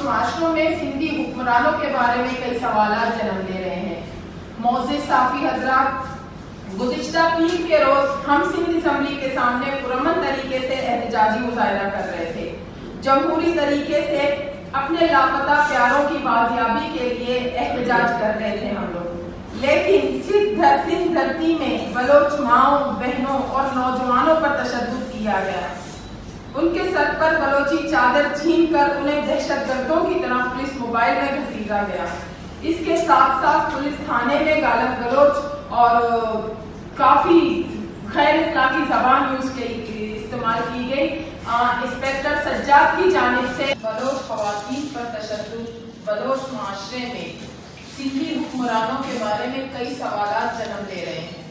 معاشروں میں سندھی حکمرانوں کے بارے میں کئی سوالات جنم لے رہے ہیں۔ معزز صافی حضرات، گزشتہ پیر کے روز ہم سندھ اسمبلی کے سامنے پرامن طریقے سے احتجاجی مظاہرہ کر رہے تھے، جمہوری طریقے سے اپنے لاپتہ پیاروں کی بازیابی کے لیے احتجاج کر رہے تھے ہم لوگ، لیکن سندھ دھرتی میں بلوچ ماؤں، بہنوں اور نوجوانوں پر تشدد کیا گیا۔ ان کے سر پر بلوچی چادر چھین کر انہیں دہشت گردوں کی طرح پولیس موبائل میں گھسیٹا گیا۔ اس کے ساتھ ساتھ پولیس تھانے میں گالم گلوچ اور کافی غیر اخلاقی زبان استعمال کی گئی۔ انسپکٹر سجاد کی جانب سے بلوچ خواتین پر تشدد بلوچ معاشرے میں سندھی حکمرانوں کے بارے میں کئی سوالات جنم لے رہے ہیں۔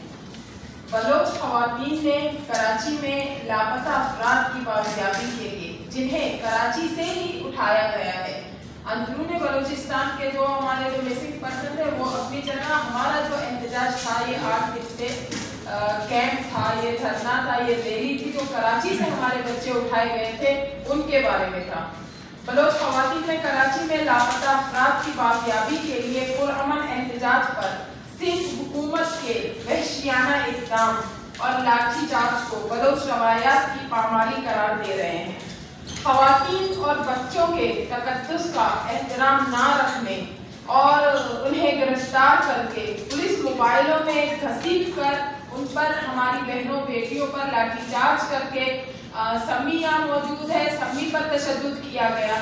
بلوچ خواتین نے کراچی میں لاپتہ افراد کی بازیابی کے لیے، جنہیں کراچی سے ہی اٹھایا گیا ہے، اندرون بلوچستان کے جو ہمارے جو مسنگ پرسن ہے وہ اپنی جگہ، ہمارا جو احتجاج تھا یہ 8 دن سے کیمپ تھا، یہ دھرنا تھا، یہ ریلی تھی جو کراچی سے ہمارے بچے اٹھائے گئے تھے ان کے بارے میں تھا۔ بلوچ خواتین نے کراچی میں لاپتہ افراد کی بازیابی کے لیے پرامن احتجاج پر سندھ حکومت کے وحشیانہ اقدام اور لاٹھی چارج کو بلوچ روایات کی پامالی قرار دے رہے ہیں۔ خواتین اور بچوں کے تقدس کا احترام نہ رکھنے اور انہیں گرفتار کر کے پولیس موبائلوں میں گھسیٹ کر ان پر، ہماری بہنوں بیٹیوں پر لاٹھی چارج کر کے، سمی یہاں موجود ہے، سمی پر تشدد کیا گیا،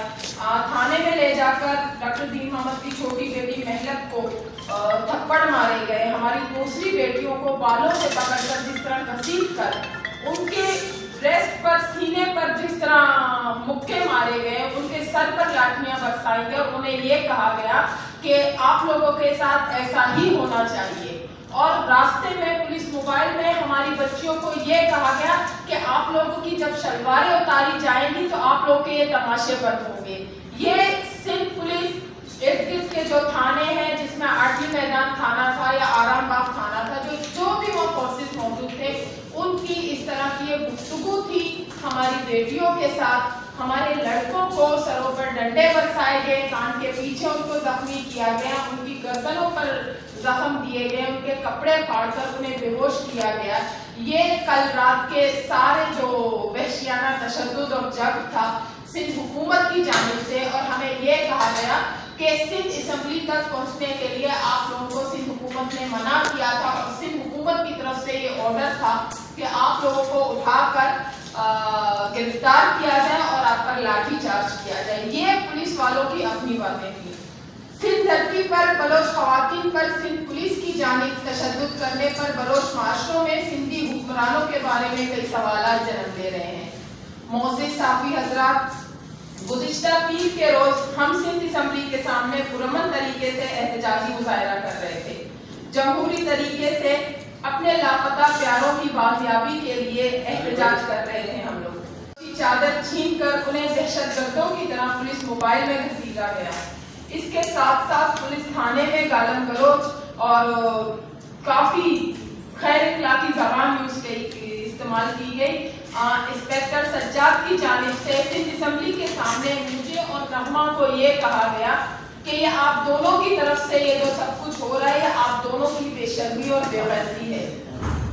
تھانے میں لے جا کر ڈاکٹر دین محمد کی چھوٹی بیٹی مہلت کو تھپڑ مارے گئے، ہماری دوسری بیٹیوں کو بالوں سے پکڑ کر جس طرح گھسیٹ کر ان کے بریسٹ پر، سینے پر جس طرح مکے مارے گئے، ان کے سر پر لاٹھیاں برسائی گئی اور انہیں یہ کہا گیا کہ آپ لوگوں کے ساتھ ایسا ہی ہونا چاہیے۔ اور راستے میں پولیس موبائل میں ہماری بچیوں کو یہ کہا گیا کہ آپ لوگوں کی جب شلواریں اتاری جائیں گی تو آپ لوگ کے یہ تماشے بند ہوں گے۔ یہ سندھ پولیس ارد گرد کے جو تھانے ہیں، جس میں آٹلی میدان تھانہ تھا یا آرام باغ تھانہ تھا، جو بھی وہ فورسز موجود تھے، ان کی اس طرح کی یہ گفتگو تھی ہماری بیٹیوں کے ساتھ۔ ہمارے لڑکوں کو سروں پر ڈنڈے برسائے گئے، کان کے پیچھے ان کو زخمی کیا گیا، ان کی گردنوں پر زخم دیے گئے، ان کے کپڑے پھاڑ کر انہیں بے ہوش کیا گیا۔ یہ کل رات کے سارے جو وحشیانہ تشدد اور جبر تھا سندھ حکومت کی جانب سے، اور ہمیں یہ کہا گیا کہ سندھ اسمبلی تک پہنچنے کے لیے آپ لوگوں کو سندھ حکومت نے منع کیا تھا، اور سندھ حکومت کی طرف سے یہ آرڈر تھا کہ آپ لوگوں کو اٹھا کر گرفتار کیا جائے اور آپ پر لاٹھی چارج کیا جائے۔ یہ پولیس والوں کی اپنی باتیں تھیں۔ سندھ دھرتی پر بلوچ خواتین پر سندھ پولیس کی جانب تشدد کرنے پر بلوچ معاشروں میں سندھی حکمرانوں کے بارے میں کئی سوالات جنم لے رہے ہیں۔ معزز صافی حضرات، گزشتہ پیر کے روز ہم سندھ اسمبلی کے سامنے پرامن طریقے سے احتجاجی مظاہرہ کر رہے تھے، جمہوری طریقے سے اپنے لاپتہ پیاروں کی بازیابی کے لیے احتجاج کر رہے تھے ہم لوگ۔ چادر چھین کر انہیں دہشت گردوں کی طرح پولیس موبائل میں گھسیٹا گیا۔ اس کے ساتھ ساتھ پولیس تھانے میں گالم گلوچ اور کافی غیر اخلاقی زبان استعمال کی گئی۔ انسپکٹر سجاد کی جانب سے سندھ اسمبلی کے سامنے مجھے اور رحمہ کو یہ کہا گیا کہ یہ آپ دونوں کی طرف سے یہ جو سب کچھ ہو رہا ہے، آپ دونوں کی بے شرمی اور بے غیرتی ہے۔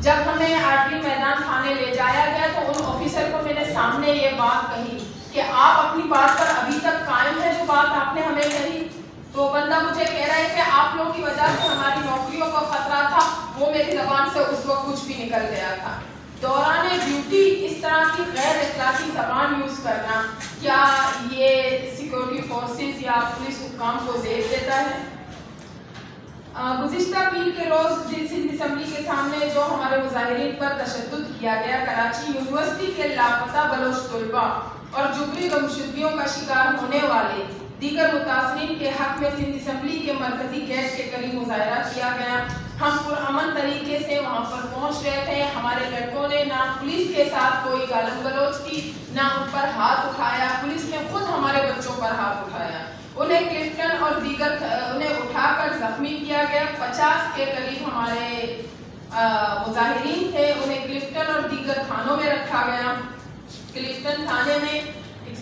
جب ہمیں آٹلی میدان تھانے لے جایا گیا تو ان آفیسر کو میں نے سامنے یہ بات کہی کہ آپ اپنی بات پر ابھی تک قائم ہے، جو بات آپ نے ہمیں کہی۔ تو بندہ مجھے کہہ رہا ہے کہ آپ لوگوں کی وجہ سے ہماری نوکریوں کا خطرہ تھا، وہ میری زبان سے اس وقت کچھ بھی نکل گیا تھا۔ دوران ڈیوٹی اس طرح کی غیر اخلاقی زبان یوز کرنا، کیا یہ سیکورٹی فورسز یا پولیس حکام کو زیب دیتا ہے؟ گزشتہ پیر کے روز سندھ اسمبلی کے سامنے جو ہمارے مظاہرین پر تشدد کیا گیا، کراچی یونیورسٹی کے لاپتہ بلوچ طلباء اور جبری گمشدگیوں کا شکار ہونے والے دیگر متاثرین کے حق میں سندھ اسمبلی کے مرکزی گیٹ کے قریب مظاہرہ کیا گیا۔ ہم پرامن طریقے سے وہاں پر پہنچ رہے تھے۔ ہمارے لڑکوں نے نہ پولیس کے ساتھ کوئی گالم گلوچ کی، نہ ان پر ہاتھ اٹھایا۔ پولیس نے خود ہمارے بچوں پر ہاتھ اٹھایا، انہیں کلفٹن اور دیگر انہیں اٹھا کر زخمی کیا گیا۔ 50 کے قریب ہمارے مظاہرین تھے، انہیں کلفٹن اور دیگر تھانوں میں رکھا گیا۔ کلفٹن تھانے میں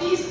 30